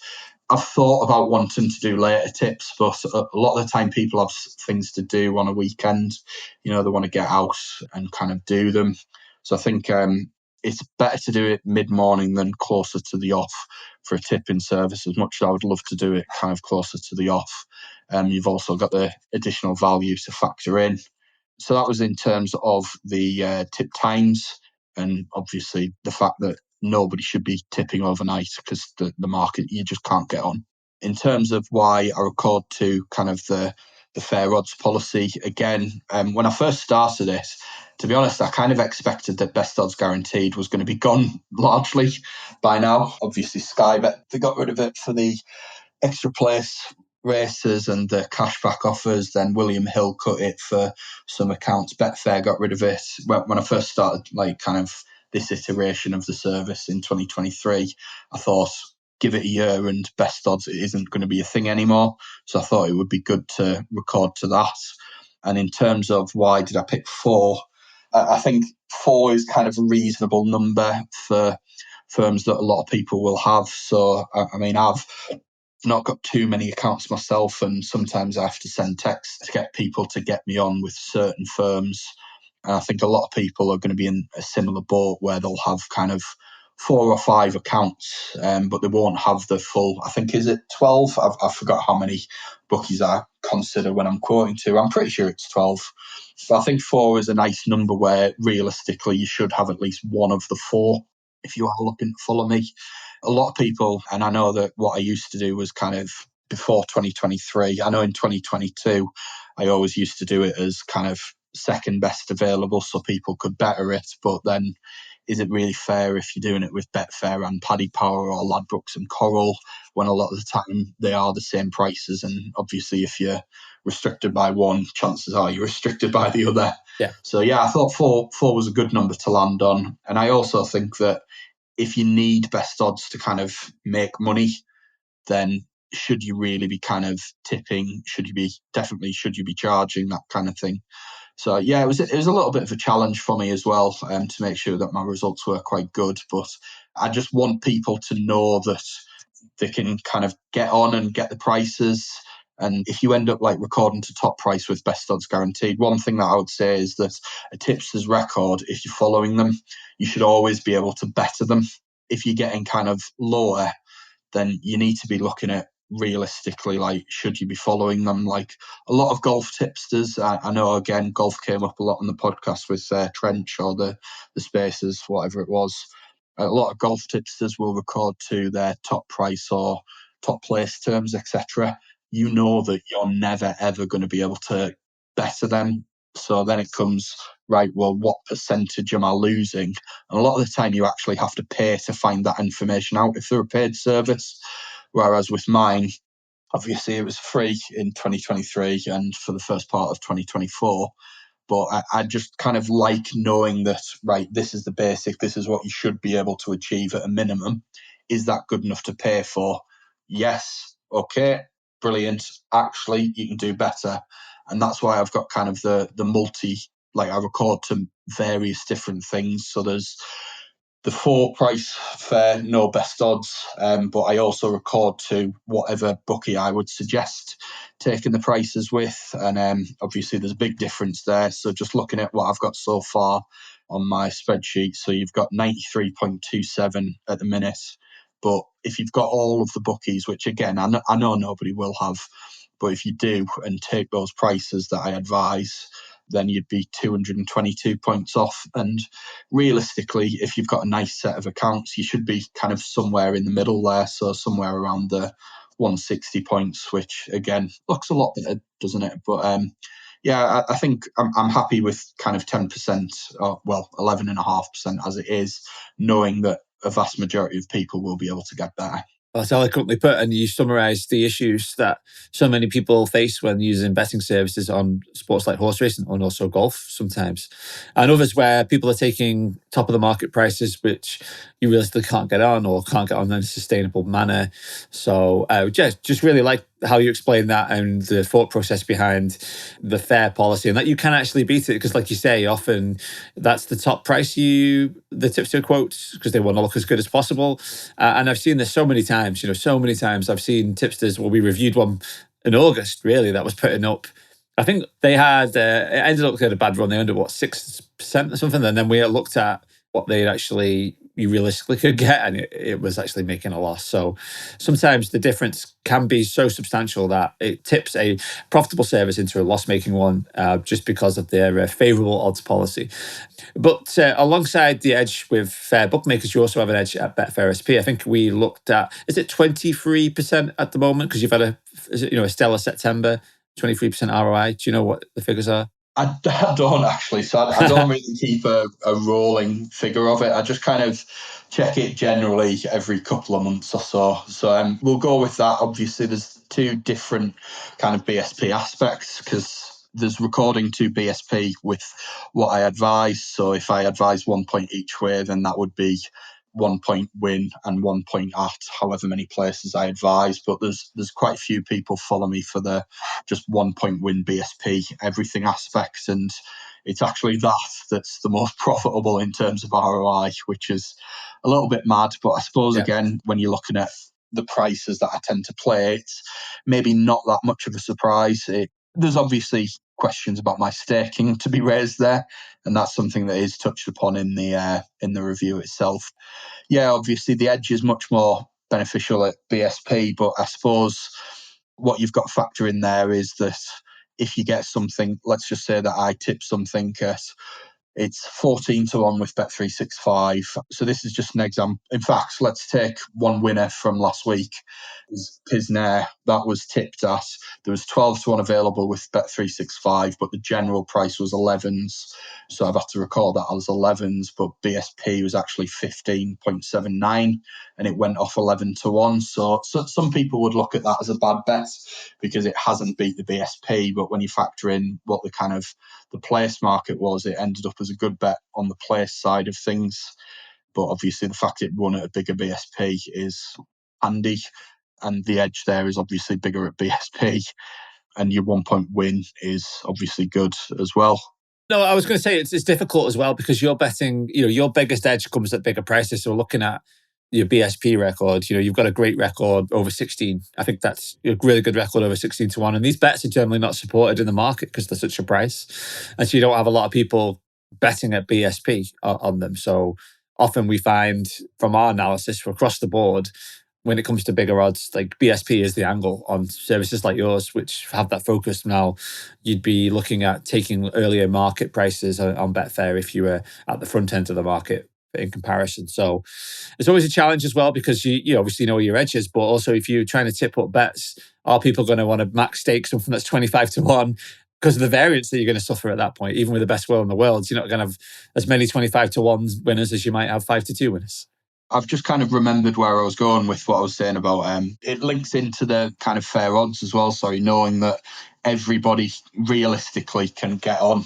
I've thought about wanting to do later tips, but a lot of the time people have things to do on a weekend. They want to get out and kind of do them. So I think it's better to do it mid-morning than closer to the off for a tipping service, as much as I would love to do it kind of closer to the off. You've also got the additional value to factor in. So that was in terms of the tip times, and obviously the fact that nobody should be tipping overnight because the market, you just can't get on. In terms of why I record to kind of the fair odds policy, again, when I first started it, to be honest, I kind of expected that best odds guaranteed was going to be gone largely by now. Obviously, Sky Bet, they got rid of it for the extra place races and the cashback offers. Then William Hill cut it for some accounts. Betfair got rid of it. When I first started, like, kind of this iteration of the service in 2023, I thought, give it a year and best odds, it isn't going to be a thing anymore. So I thought it would be good to record to that. And in terms of why did I pick 4, I think 4 is kind of a reasonable number for firms that a lot of people will have. So, I mean, I've not got too many accounts myself, and sometimes I have to send texts to get people to get me on with certain firms. And I think a lot of people are going to be in a similar boat where they'll have kind of 4 or 5 accounts, but they won't have the full, I think, is it 12? I forgot how many bookies I consider when I'm quoting to. I'm pretty sure it's 12. But I think 4 is a nice number where realistically you should have at least one of the 4 if you are looking to follow me. A lot of people, and I know that what I used to do was kind of before 2023. I know in 2022, I always used to do it as kind of second best available so people could better it. But then, is it really fair if you're doing it with Betfair and Paddy Power or Ladbrokes and Coral when a lot of the time they are the same prices? And obviously, if you're restricted by one, chances are you're restricted by the other. Yeah. So yeah, I thought four was a good number to land on. And I also think that if you need best odds to kind of make money, then should you really be kind of tipping? Should you be charging, that kind of thing? So yeah, it was a little bit of a challenge for me as well, to make sure that my results were quite good. But I just want people to know that they can kind of get on and get the prices. And if you end up like recording to top price with best odds guaranteed, one thing that I would say is that a tipster's record, if you're following them, you should always be able to better them. If you're getting kind of lower, then you need to be looking at realistically, like, should you be following them? Like a lot of golf tipsters, I know, again, golf came up a lot on the podcast with Trench or the Spaces, whatever it was. A lot of golf tipsters will record to their top price or top place terms, etc. You know that you're never, ever going to be able to better them. So then it comes, right, well, what percentage am I losing? And a lot of the time you actually have to pay to find that information out if they're a paid service. Whereas with mine, obviously it was free in 2023 and for the first part of 2024. But I just kind of like knowing that, right, this is the basic, this is what you should be able to achieve at a minimum. Is that good enough to pay for? Yes. Okay. Brilliant. Actually, you can do better. And that's why I've got kind of the multi, like I record to various different things. So there's the 4 price fair, no best odds, but I also record to whatever bookie I would suggest taking the prices with. And obviously there's a big difference there. So just looking at what I've got so far on my spreadsheet. So you've got 93.27 at the minute. But if you've got all of the bookies, which again, I know nobody will have, but if you do and take those prices that I advise, then you'd be 222 points off. And realistically, if you've got a nice set of accounts, you should be kind of somewhere in the middle there. So somewhere around the 160 points, which again looks a lot better, doesn't it? But yeah, I think I'm happy with kind of 10%, or well, 11.5% as it is, knowing that a vast majority of people will be able to get better. That's eloquently put, and you summarised the issues that so many people face when using betting services on sports like horse racing and also golf sometimes. And others where people are taking top of the market prices, which you realistically can't get on or can't get on in a sustainable manner. So just really like how you explain that and the thought process behind the fair policy, and that you can actually beat it, because like you say, often that's the top price the tipster quotes because they want to look as good as possible. And I've seen this so mmany times, I've seen tipsters, well, we reviewed one in August, really, that was putting up, I think they had, it ended up getting a bad run. They ended up, 6% or something? And then we looked at what you realistically could get, and it was actually making a loss. So sometimes the difference can be so substantial that it tips a profitable service into a loss-making one, just because of their favourable odds policy. But alongside the edge with bookmakers, you also have an edge at Betfair SP. I think we looked at, is it 23% at the moment? Because you've had a stellar September, 23% ROI. Do you know what the figures are? I don't actually, so I don't really keep a rolling figure of it. I just kind of check it generally every couple of months or so. So we'll go with that. Obviously, there's two different kind of BSP aspects, because there's recording to BSP with what I advise. So if I advise 1 point each way, then that would be 1 point win and 1 point at however many places I advise. But there's quite a few people follow me for the just 1 point win BSP everything aspects, and it's actually that's the most profitable in terms of ROI, which is a little bit mad. But I suppose again, when you're looking at the prices that I tend to play, it's maybe not that much of a surprise. There's obviously questions about my staking to be raised there, and that's something that is touched upon in the review itself. Yeah, obviously the edge is much more beneficial at BSP, but I suppose what you've got to factor in there is that if you get something, let's just say that I tip something at it's 14 to 1 with Bet365. So this is just an example. In fact, let's take one winner from last week. Pisner, that was tipped at. There was 12 to 1 available with Bet365, but the general price was 11s. So I've had to record that as 11s, but BSP was actually 15.79 and it went off 11 to 1. So some people would look at that as a bad bet because it hasn't beat the BSP. But when you factor in what the place market was, it ended up as a good bet on the place side of things. But obviously the fact it won at a bigger BSP is handy, and the edge there is obviously bigger at BSP, and your 1 point win is obviously good as well. No, I was going to say it's difficult as well because you're betting, your biggest edge comes at bigger prices. So looking at your BSP record, you've got a great record over 16. I think that's a really good record over 16 to 1. And these bets are generally not supported in the market because they're such a price. And so you don't have a lot of people betting at BSP on them. So often we find from our analysis across the board, when it comes to bigger odds, like BSP is the angle on services like yours, which have that focus. Now, you'd be looking at taking earlier market prices on Betfair if you were at the front end of the market in comparison. So it's always a challenge as well because you obviously know your edges, but also if you're trying to tip up bets, are people going to want to max stake something that's 25 to 1? Because of the variance that you're going to suffer at that point, even with the best will in the world, you're not going to have as many 25 to 1 winners as you might have 5 to 2 winners. I've just kind of remembered where I was going with what I was saying about it links into the kind of fair odds as well. Sorry, knowing that everybody realistically can get on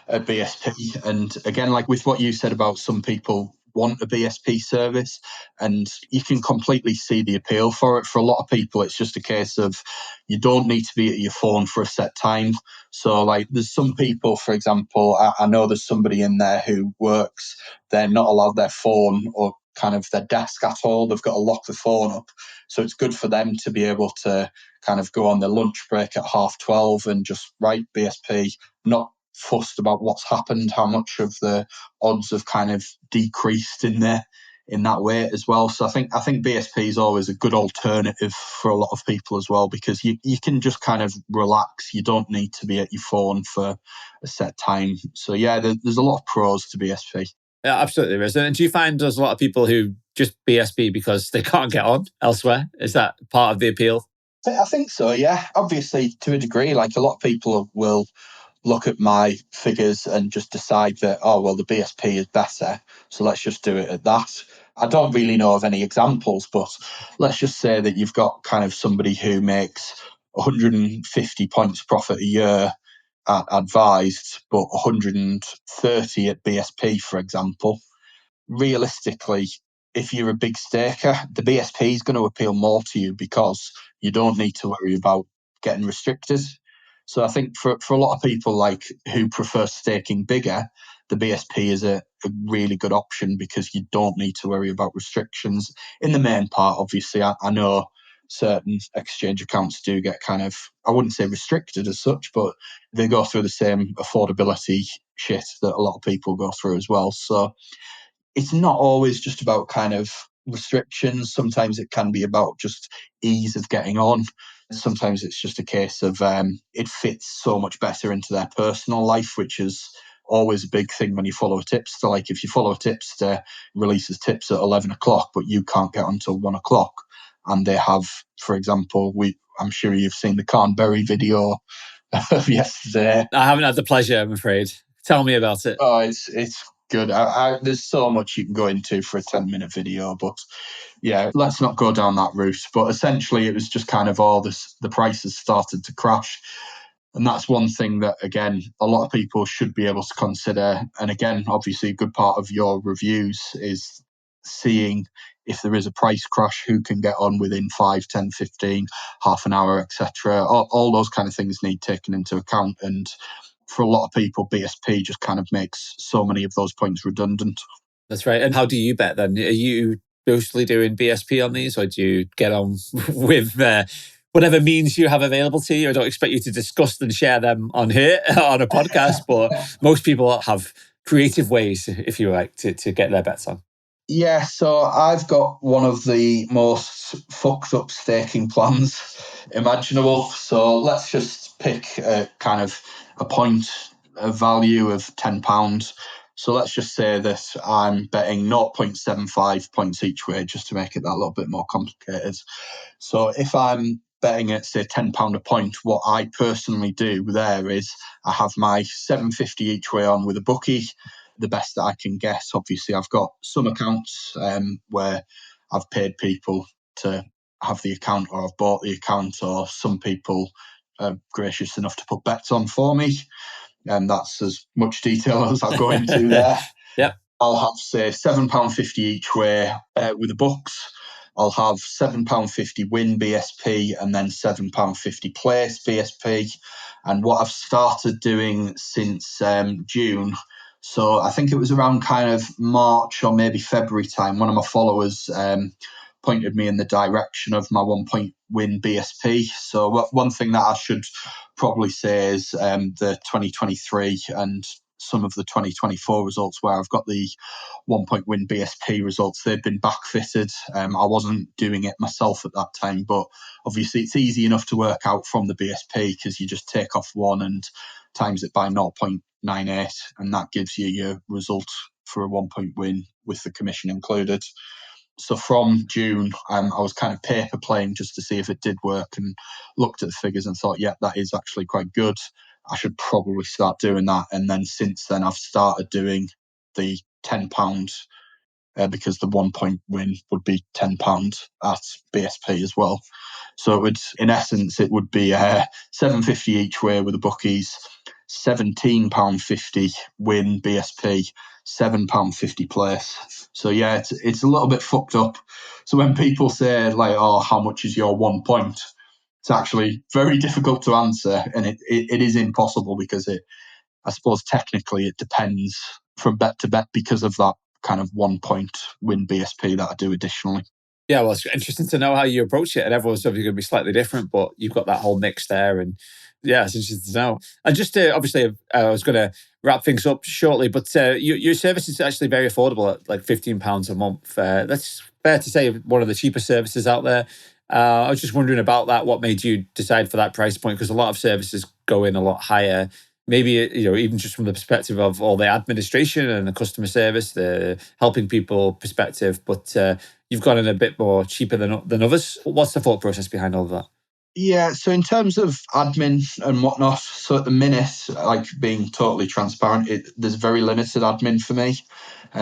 a BSP. And again, like with what you said about some people want a BSP service, and you can completely see the appeal for it. For a lot of people, it's just a case of you don't need to be at your phone for a set time. So like there's some people, for example, I know there's somebody in there who works, they're not allowed their phone or kind of their desk at all. They've got to lock the phone up. So it's good for them to be able to kind of go on their lunch break at 12:30 and just write BSP, not fussed about what's happened, how much of the odds have kind of decreased in that way as well. So I think BSP is always a good alternative for a lot of people as well, because you can just kind of relax. You don't need to be at your phone for a set time. So yeah, there's a lot of pros to BSP. Yeah, absolutely there is. And do you find there's a lot of people who just BSP because they can't get on elsewhere? Is that part of the appeal? I think so, yeah. Obviously, to a degree, like a lot of people will look at my figures and just decide that, oh, well, the BSP is better, so let's just do it at that. I don't really know of any examples, but let's just say that you've got kind of somebody who makes 150 points profit a year at advised, but 130 at BSP, for example. Realistically, if you're a big staker, the BSP is going to appeal more to you because you don't need to worry about getting restricted. So I think for a lot of people like who prefer staking bigger, the BSP is a really good option because you don't need to worry about restrictions. In the main part, obviously, I know certain exchange accounts do get kind of, I wouldn't say restricted as such, but they go through the same affordability shit that a lot of people go through as well. So it's not always just about kind of restrictions. Sometimes it can be about just ease of getting on. Sometimes it's just a case of it fits so much better into their personal life, which is always a big thing when you follow a tipster. Like if you follow a tipster, releases tips at 11 o'clock, but you can't get until 1 o'clock. And they have, for example, I'm sure you've seen the Carnberry video of yesterday. I haven't had the pleasure, I'm afraid. Tell me about it. Oh, it's good. There's so much you can go into for a 10-minute video, but yeah, let's not go down that route. But essentially, it was just kind of all this, the prices started to crash. And that's one thing that, again, a lot of people should be able to consider. And again, obviously, a good part of your reviews is seeing if there is a price crash, who can get on within 5, 10, 15, half an hour, etc. All those kind of things need taken into account. And for a lot of people, BSP just kind of makes so many of those points redundant. That's right. And how do you bet then? Are you mostly doing BSP on these, or do you get on with whatever means you have available to you? I don't expect you to discuss and share them on here on a podcast, but most people have creative ways, if you like, to get their bets on. Yeah, so I've got one of the most fucked up staking plans imaginable. So let's just pick a kind of a point, a value of £10. So let's just say that I'm betting 0.75 points each way, just to make it that little bit more complicated. So if I'm betting at, say, £10 a point, what I personally do there is I have my £7.50 each way on with a bookie, the best that I can get. Obviously, I've got some accounts where I've paid people to have the account, or I've bought the account, or some people are gracious enough to put bets on for me. And that's as much detail as I'll go into there. Yep. I'll have, say, £7.50 each way with the books. I'll have £7.50 win BSP and then £7.50 place BSP. And what I've started doing since June, so I think it was around kind of March or maybe February time, one of my followers pointed me in the direction of my 1 point win BSP. So one thing that I should probably say is the 2023 and some of the 2024 results where I've got the 1 point win BSP results, they've been backfitted. I wasn't doing it myself at that time, but obviously it's easy enough to work out from the BSP because you just take off 1 and times it by 0.98, and that gives you your result for a 1 point win with the commission included. So from June, I was kind of paper playing just to see if it did work, and looked at the figures and thought, yeah, that is actually quite good. I should probably start doing that. And then since then, I've started doing the £10 because the 1 point win would be £10 at BSP as well. So it would, in essence, it would be £7.50 each way with the bookies, £17.50 win BSP, £7.50 place. So yeah, it's a little bit fucked up. So when people say like, "Oh, how much is your 1 point?" It's actually very difficult to answer, and it is impossible because I suppose technically it depends from bet to bet because of that kind of 1 point win BSP that I do additionally. Yeah, well, it's interesting to know how you approach it, and everyone's obviously going to be slightly different, but you've got that whole mix there, and yeah, it's interesting to know. And just to, obviously, I was going to wrap things up shortly, but your service is actually very affordable at like £15 a month. That's fair to say one of the cheaper services out there. I was just wondering about that. What made you decide for that price point? Because a lot of services go in a lot higher. Maybe, even just from the perspective of all the administration and the customer service, the helping people perspective, but you've gone in a bit more cheaper than others. What's the thought process behind all of that? Yeah, so in terms of admin and whatnot, so at the minute, like being totally transparent, there's very limited admin for me.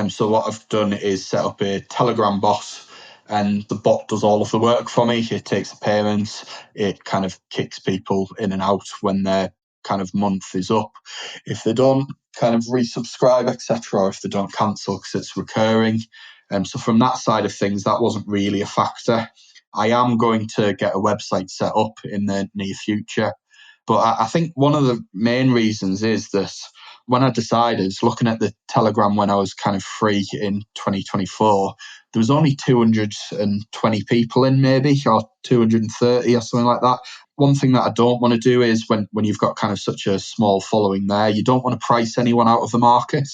So what I've done is set up a Telegram bot, and the bot does all of the work for me. It takes the payments, it kind of kicks people in and out when their kind of month is up. If they don't kind of resubscribe, etc., or if they don't cancel because it's recurring. So from that side of things, that wasn't really a factor. I am going to get a website set up in the near future. But I think one of the main reasons is that when I decided, looking at the Telegram when I was kind of free in 2024, there was only 220 people in maybe, or 230 or something like that. One thing that I don't want to do is when you've got kind of such a small following there, you don't want to price anyone out of the market.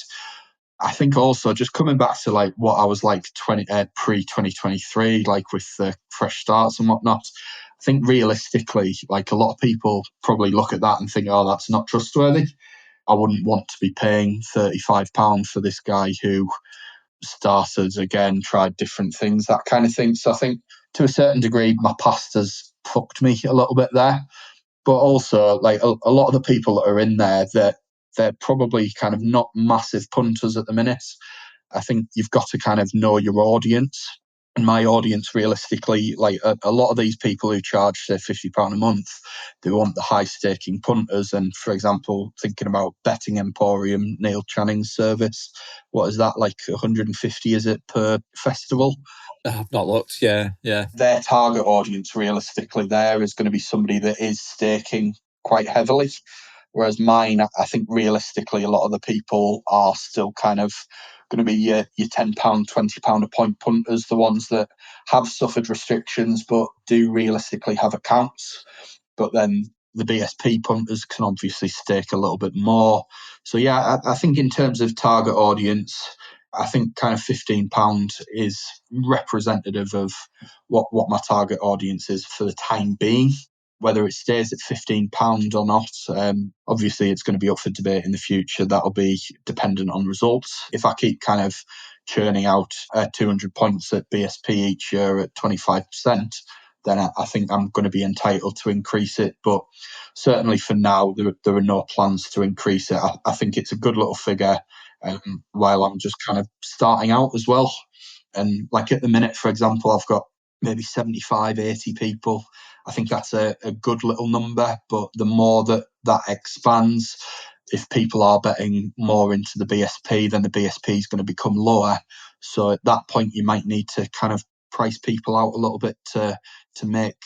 I think also just coming back to like what I was like pre-2023, like with the fresh starts and whatnot, I think realistically, like a lot of people probably look at that and think, oh, that's not trustworthy. I wouldn't want to be paying £35 for this guy who started again, tried different things, that kind of thing. So I think to a certain degree, my past has fucked me a little bit there. But also, like a lot of the people that are in there, they're probably kind of not massive punters at the minute. I think you've got to kind of know your audience. And my audience, realistically, like a lot of these people who charge, say, £50 a month, they want the high staking punters. And for example, thinking about Betting Emporium, Neil Channing's service, what is that, like 150 is it per festival? I've not looked. Yeah. Their target audience, realistically, there is going to be somebody that is staking quite heavily. Whereas mine, I think realistically, a lot of the people are still kind of going to be your £10, £20 a point punters, the ones that have suffered restrictions but do realistically have accounts. But then the BSP punters can obviously stake a little bit more. So yeah, I think in terms of target audience, I think kind of £15 is representative of what my target audience is for the time being. Whether it stays at £15 or not, obviously it's going to be up for debate in the future. That'll be dependent on results. If I keep kind of churning out 200 points at BSP each year at 25%, then I think I'm going to be entitled to increase it. But certainly for now, there are no plans to increase it. I think it's a good little figure while I'm just kind of starting out as well. And like at the minute, for example, I've got maybe 75, 80 people. I think that's a good little number, but the more that expands, if people are betting more into the BSP, then the BSP is going to become lower. So at that point, you might need to kind of price people out a little bit to make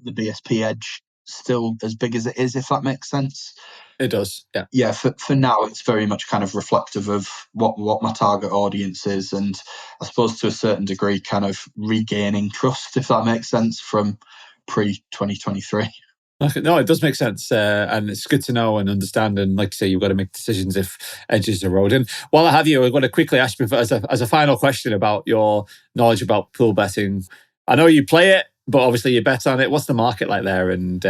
the BSP edge still as big as it is, if that makes sense. It does, yeah. Yeah, for now, it's very much kind of reflective of what my target audience is, and I suppose to a certain degree, kind of regaining trust, if that makes sense, from pre-2023. Okay, no, it does make sense, and it's good to know and understand. And like you say, you've got to make decisions if edges erode. And while I have you, I've got to quickly ask you as a final question about your knowledge about pool betting. I know you play it, but obviously you bet on it. What's the market like there, and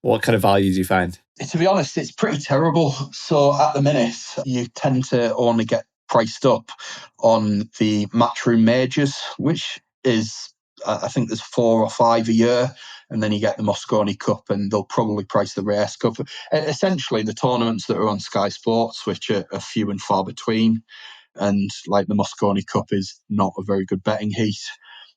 what kind of value do you find? To be honest, it's pretty terrible. So at the minute, you tend to only get priced up on the Matchroom majors, which is, I think there's 4 or 5 a year. And then you get the Mosconi Cup, and they'll probably price the Race Cup. Essentially, the tournaments that are on Sky Sports, which are few and far between. And like the Mosconi Cup is not a very good betting heat.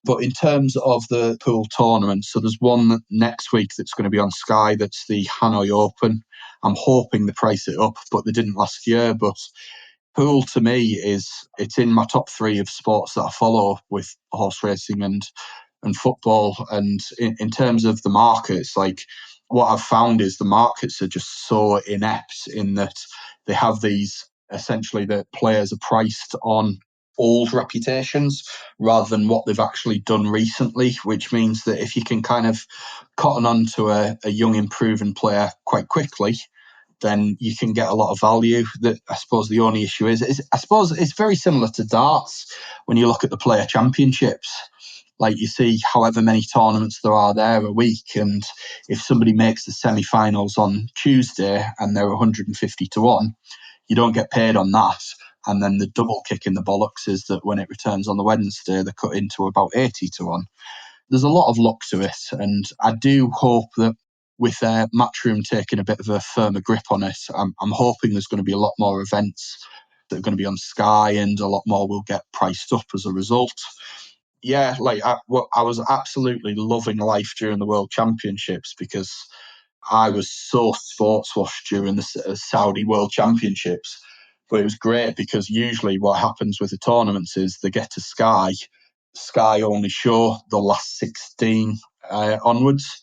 But in terms of the pool tournament, so there's one next week that's going to be on Sky. That's the Hanoi Open. I'm hoping they price it up, but they didn't last year. But pool to me it's in my top 3 of sports that I follow, with horse racing and football. And in terms of the markets, like what I've found is the markets are just so inept in that they have these, essentially, the players are priced on old reputations rather than what they've actually done recently, which means that if you can kind of cotton on to a young improving player quite quickly, then you can get a lot of value. That I suppose the only issue is I suppose it's very similar to darts when you look at the player championships. Like you see however many tournaments there are there a week, and if somebody makes the semi-finals on Tuesday and they're 150 to 1, you don't get paid on that. And then the double kick in the bollocks is that when it returns on the Wednesday, they're cut into about 80 to 1. There's a lot of luck to it, and I do hope that with Matchroom taking a bit of a firmer grip on it, I'm hoping there's going to be a lot more events that are going to be on Sky, and a lot more will get priced up as a result. Yeah, like I was absolutely loving life during the World Championships, because I was so sports washed during the Saudi World Championships. But it was great because usually what happens with the tournaments is they get to Sky. Sky only show the last 16 onwards.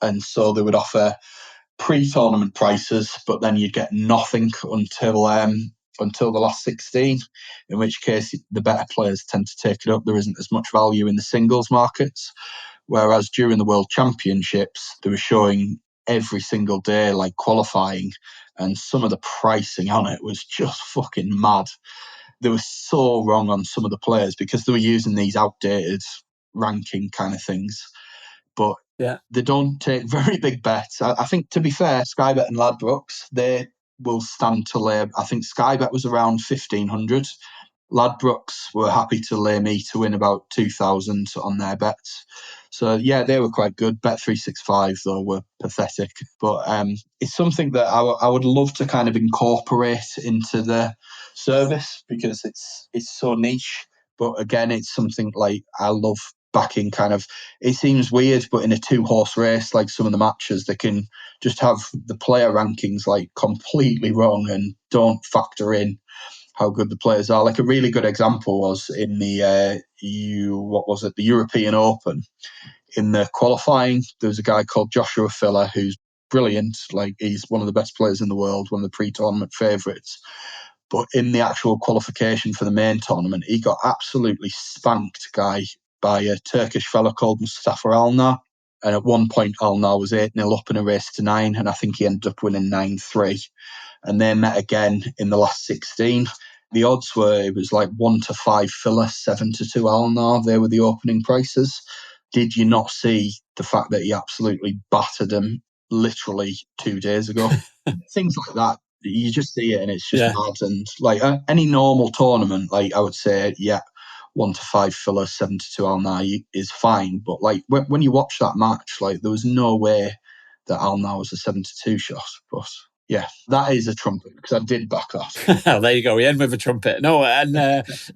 And so they would offer pre-tournament prices, but then you'd get nothing until the last 16, in which case the better players tend to take it up. There isn't as much value in the singles markets. Whereas during the World Championships, they were showing every single day, like qualifying, and some of the pricing on it was just fucking mad. they were so wrong on some of the players because they were using these outdated ranking kind of things. But they don't take very big bets. I think, to be fair, Sky Bet and Ladbrokes, they will stand to lay. I think Sky Bet was around 1,500. Ladbrokes were happy to lay me to win about 2,000 on their bets. So, yeah, they were quite good. Bet365, though, were pathetic. But it's something that I would love to kind of incorporate into the service because it's so niche. But again, it's something like I love backing kind of, it seems weird, but in a 2-horse race, like some of the matches, they can just have the player rankings like completely wrong and don't factor in how good the players are. Like a really good example was in the the European Open. In the qualifying, there was a guy called Joshua Filler who's brilliant. Like he's one of the best players in the world, one of the pre-tournament favourites. But in the actual qualification for the main tournament, he got absolutely spanked by a Turkish fella called Mustafa Alnar. And at one point, Alnar was 8-0 up in a race to 9, and I think he ended up winning 9-3. And they met again in the last 16. The odds were, it was like 1-5 Filler, 7-2 Alnar. They were the opening prices. Did you not see the fact that he absolutely battered him literally 2 days ago? Things like that. You just see it and it's just mad. And like any normal tournament, like I would say, 1-5 Filler, 7-2 Alnar is fine. But like when you watch that match, like there was no way that Alnar was a 7-2 shot. But yeah, that is a trumpet because I did back that. There you go. We end with a trumpet. No, and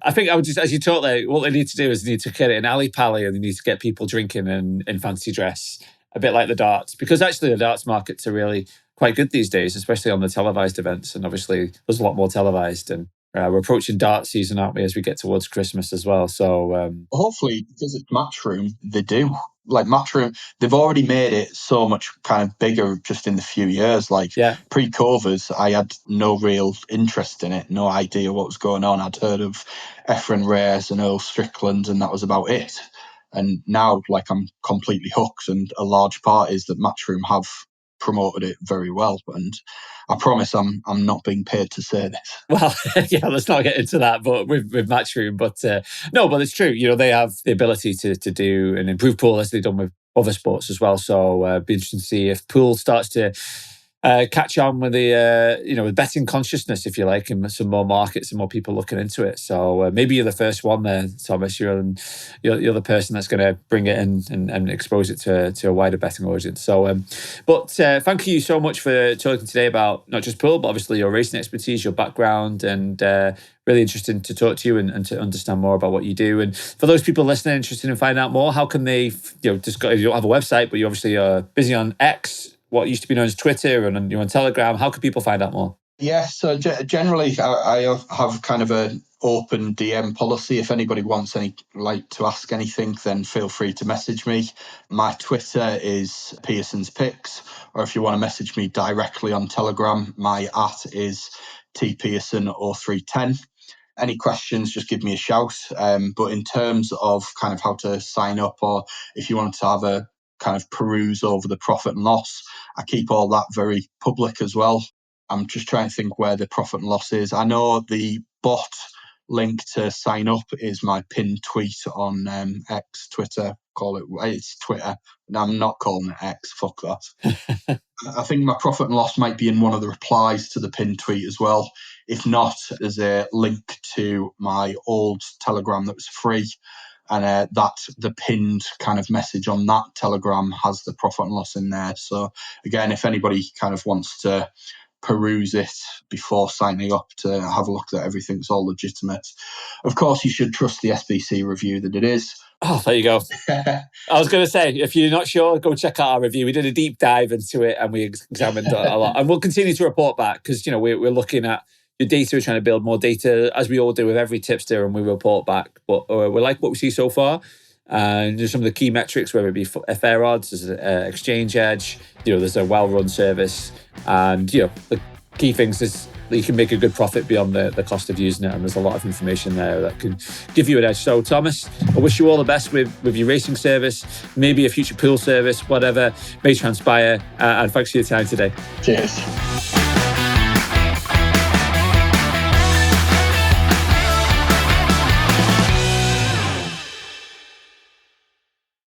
I think I would just, as you talk there, what they need to do is they need to get it in alley pally and they need to get people drinking in fancy dress, a bit like the darts, because actually the darts markets are really quite good these days, especially on the televised events. And obviously there's a lot more televised, and we're approaching dart season, aren't we, as we get towards Christmas as well. So hopefully, because it's Matchroom, they do. Like Matchroom, they've already made it so much kind of bigger just in the few years. Like pre-COVID, I had no real interest in it, no idea what was going on. I'd heard of Efren Reyes and Earl Strickland, and that was about it. And now, like, I'm completely hooked, and a large part is that Matchroom have promoted it very well, and I promise I'm not being paid to say this. Well, let's not get into that, but with Matchroom, but no, but it's true. You know, they have the ability to do an improved pool as they've done with other sports as well. So it'd be interesting to see if pool starts to catch on with the with betting consciousness, if you like, and some more markets and more people looking into it. So maybe you're the first one there, Thomas. You're the person that's going to bring it in and expose it to a wider betting audience. So, but thank you so much for talking today about not just pool, but obviously your racing expertise, your background, and really interesting to talk to you and to understand more about what you do. And for those people listening interested in finding out more, how can they? Just you don't have a website, but you obviously are busy on X, what used to be known as Twitter, and you're on Telegram. How can people find out more? Yeah, so generally I have kind of an open DM policy. If anybody wants to ask anything, then feel free to message me. My Twitter is Pearson's Picks, or if you want to message me directly on Telegram, my @ is tpearson0310. Any questions, just give me a shout. But in terms of kind of how to sign up, or if you want to have a kind of peruse over the profit and loss, I keep all that very public as well. I'm just trying to think where the profit and loss is. I know the bot link to sign up is my pinned tweet on X, Twitter. It's Twitter. No, I'm not calling it X. Fuck that. I think my profit and loss might be in one of the replies to the pinned tweet as well. If not, there's a link to my old Telegram that was free. And the pinned kind of message on that Telegram has the profit and loss in there. So again, if anybody kind of wants to peruse it before signing up to have a look at everything, it's all legitimate. Of course, you should trust the SBC review that it is. Oh, there you go. I was going to say, if you're not sure, go check out our review. We did a deep dive into it and we examined a lot. And we'll continue to report back because, we're looking at your data, we're trying to build more data, as we all do with every tipster, and we report back. But we like what we see so far. And there's some of the key metrics, whether it be fair odds, there's exchange edge, there's a well-run service. And, the key things is that you can make a good profit beyond the cost of using it. And there's a lot of information there that can give you an edge. So, Thomas, I wish you all the best with your racing service, maybe a future pool service, whatever may transpire. And thanks for your time today. Cheers.